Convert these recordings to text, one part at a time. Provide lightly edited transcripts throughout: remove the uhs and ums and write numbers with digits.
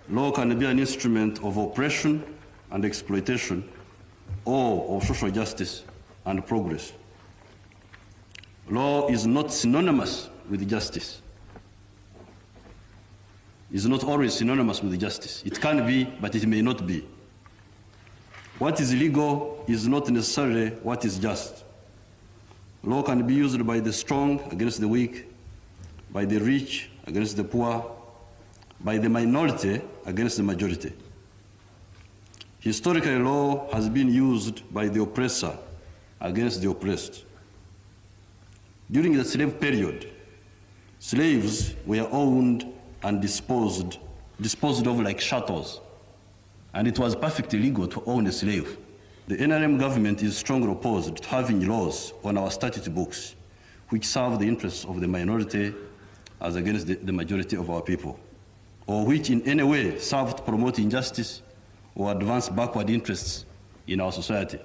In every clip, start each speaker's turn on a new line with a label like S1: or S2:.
S1: Law can be an instrument of oppression and exploitation, or of social justice and progress. Law is not synonymous with justice. It's not always synonymous with justice. It can be, but it may not be. What is legal is not necessarily what is just. Law can be used by the strong against the weak, by the rich against the poor, by the minority against the majority. Historically, law has been used by the oppressor against the oppressed. During the slave period, slaves were owned and disposed of like chattels, and it was perfectly legal to own a slave. The NRM government is strongly opposed to having laws on our statute books which serve the interests of the minority as against the majority of our people, or which in any way serve to promote injustice or advance backward interests in our society.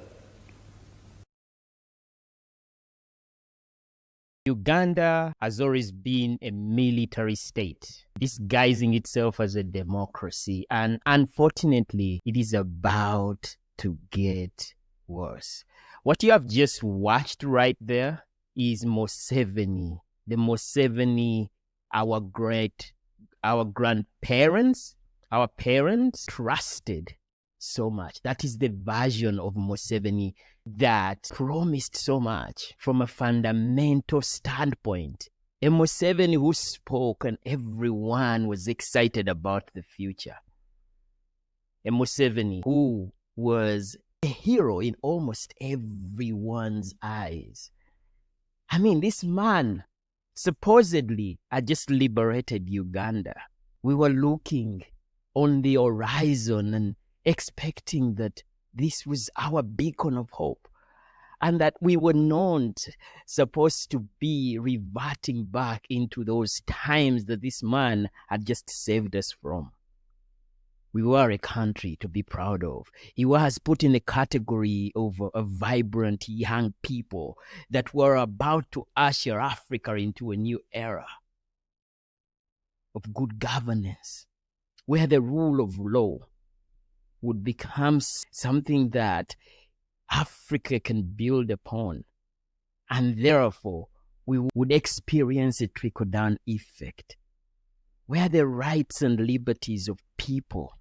S2: Uganda has always been a military state, disguising itself as a democracy, and unfortunately, it is about to get worse. What you have just watched right there is Museveni, the Museveni our grandparents, our parents trusted so much. That is the version of Museveni that promised so much from a fundamental standpoint. A Museveni who spoke and everyone was excited about the future. A Museveni who was a hero in almost everyone's eyes. I mean, this man supposedly had just liberated Uganda. We were looking on the horizon and expecting that this was our beacon of hope, and that we were not supposed to be reverting back into those times that this man had just saved us from. We were a country to be proud of. He was put in a category of a vibrant young people that were about to usher Africa into a new era of good governance, where the rule of law would become something that Africa can build upon. And therefore, we would experience a trickle-down effect, where the rights and liberties of people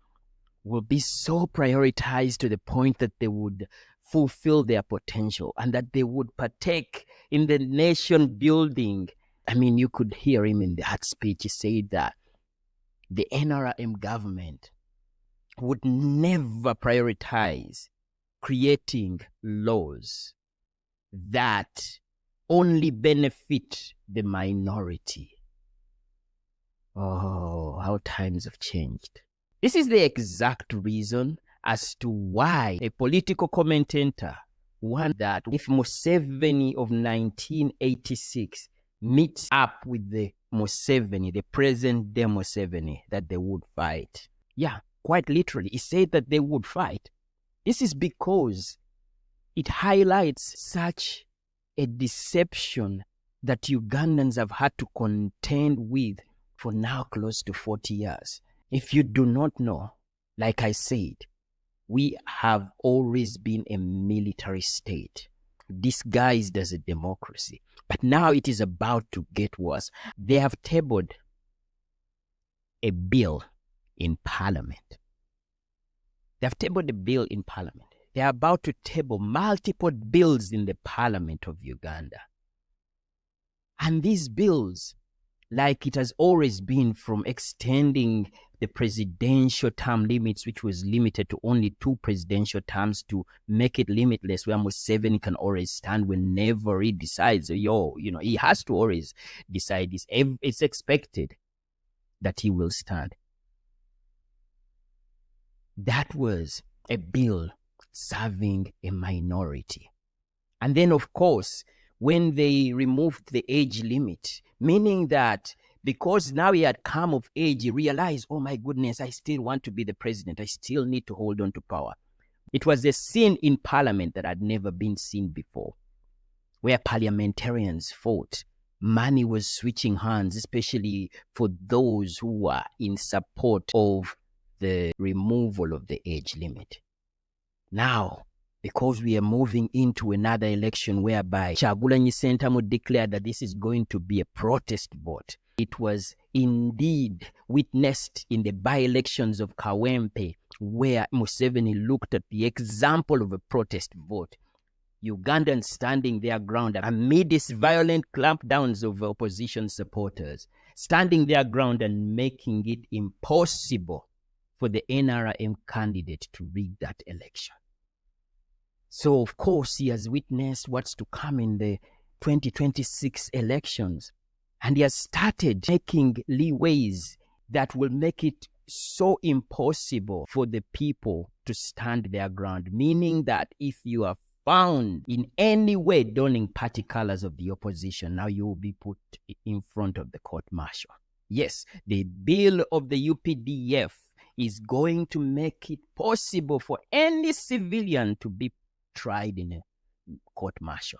S2: will be so prioritized to the point that they would fulfill their potential and that they would partake in the nation building. I mean, you could hear him in that speech. He said that the NRM government would never prioritize creating laws that only benefit the minority. Oh, how times have changed. This is the exact reason as to why a political commentator warned that if Museveni of 1986 meets up with the Museveni, the present day Museveni, that they would fight. Yeah, quite literally, he said that they would fight. This is because it highlights such a deception that Ugandans have had to contend with for now close to 40 years. If you do not know, like I said, we have always been a military state, disguised as a democracy. But now it is about to get worse. They have tabled a bill in Parliament. They have tabled a bill in Parliament. They are about to table multiple bills in the Parliament of Uganda. And these bills, like it has always been, from extending the presidential term limits, which was limited to only 2 presidential terms, to make it limitless, where Museveni can always stand whenever he decides. He has to always decide this. It's expected that he will stand. That was a bill serving a minority. And then, of course, when they removed the age limit, meaning that because now he had come of age, he realized, oh my goodness, I still want to be the president. I still need to hold on to power. It was a scene in Parliament that had never been seen before, where parliamentarians fought. Money was switching hands, especially for those who were in support of the removal of the age limit. Now, because we are moving into another election whereby Kyagulanyi Ssentamu declared that this is going to be a protest vote. It was indeed witnessed in the by-elections of Kawempe, where Museveni looked at the example of a protest vote. Ugandans standing their ground amidst violent clampdowns of opposition supporters, standing their ground and making it impossible for the NRM candidate to rig that election. So, of course, he has witnessed what's to come in the 2026 elections. And he has started making leeways that will make it so impossible for the people to stand their ground. Meaning that if you are found in any way donning party colors of the opposition, now you will be put in front of the court-martial. Yes, the bill of the UPDF is going to make it possible for any civilian to be tried in a court-martial.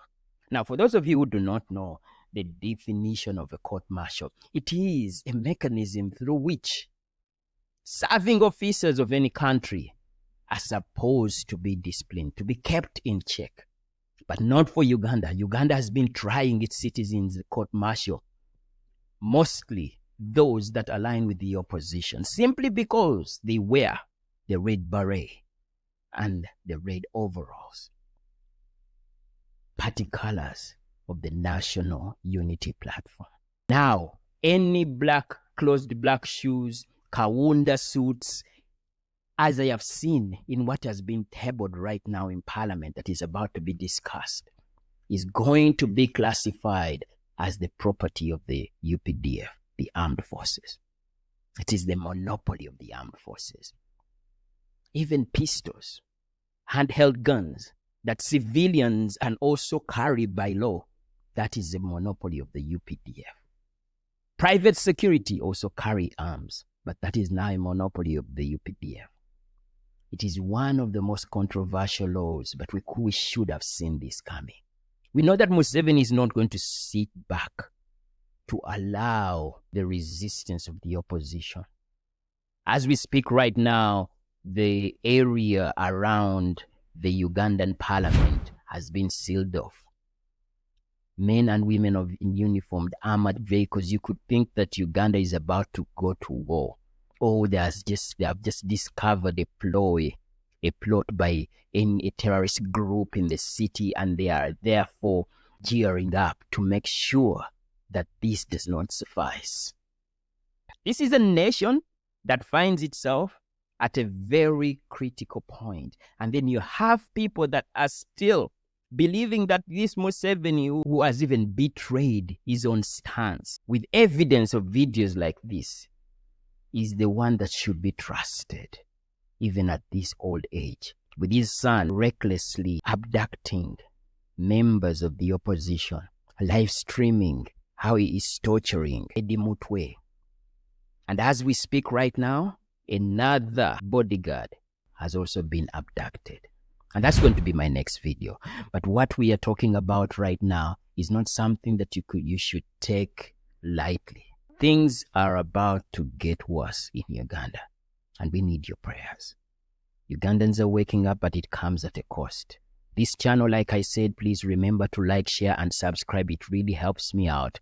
S2: Now, for those of you who do not know the definition of a court-martial, it is a mechanism through which serving officers of any country are supposed to be disciplined, to be kept in check. But not for Uganda. Uganda has been trying its citizens court-martial, mostly those that align with the opposition, simply because they wear the red beret and the red overalls, party colors of the National Unity Platform. Now, any closed black shoes, Kaunda suits, as I have seen in what has been tabled right now in Parliament that is about to be discussed, is going to be classified as the property of the UPDF, the armed forces. It is the monopoly of the armed forces. Even pistols, handheld guns that civilians can also carry by law, that is the monopoly of the UPDF. Private security also carry arms, but that is now a monopoly of the UPDF. It is one of the most controversial laws, but we should have seen this coming. We know that Museveni is not going to sit back to allow the resistance of the opposition. As we speak right now, the area around the Ugandan parliament has been sealed off. Men and women in uniformed armored vehicles. You could think that Uganda is about to go to war. Oh, they have just discovered a plot by a terrorist group in the city, and they are therefore gearing up to make sure that this does not suffice. This is a nation that finds itself at a very critical point. And then you have people that are still believing that this Museveni, who has even betrayed his own stance with evidence of videos like this, is the one that should be trusted, even at this old age, with his son recklessly abducting members of the opposition, live streaming how he is torturing Eddie Mutwe. And as we speak right now, another bodyguard has also been abducted. And that's going to be my next video. But what we are talking about right now is not something that you should take lightly. Things are about to get worse in Uganda, and we need your prayers. Ugandans are waking up, but it comes at a cost. This channel, like I said, please remember to like, share, and subscribe. It really helps me out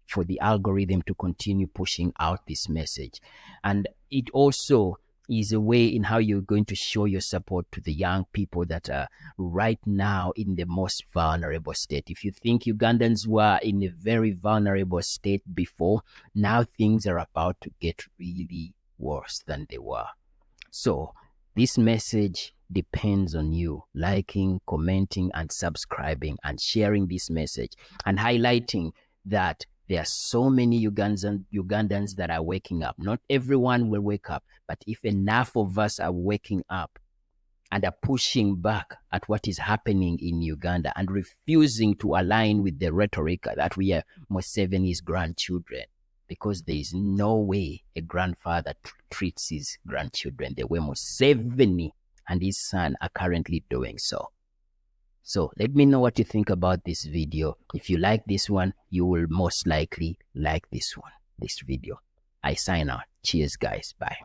S2: for the algorithm to continue pushing out this message. And it also is a way in how you're going to show your support to the young people that are right now in the most vulnerable state. If you think Ugandans were in a very vulnerable state before, now things are about to get really worse than they were. So this message depends on you liking, commenting, and subscribing, and sharing this message and highlighting that there are so many Ugandans that are waking up. Not everyone will wake up, but if enough of us are waking up and are pushing back at what is happening in Uganda and refusing to align with the rhetoric that we are Museveni's grandchildren, because there is no way a grandfather treats his grandchildren the way Museveni and his son are currently doing so. So let me know what you think about this video. If you like this one, you will most likely like this video. I sign out. Cheers, guys. Bye.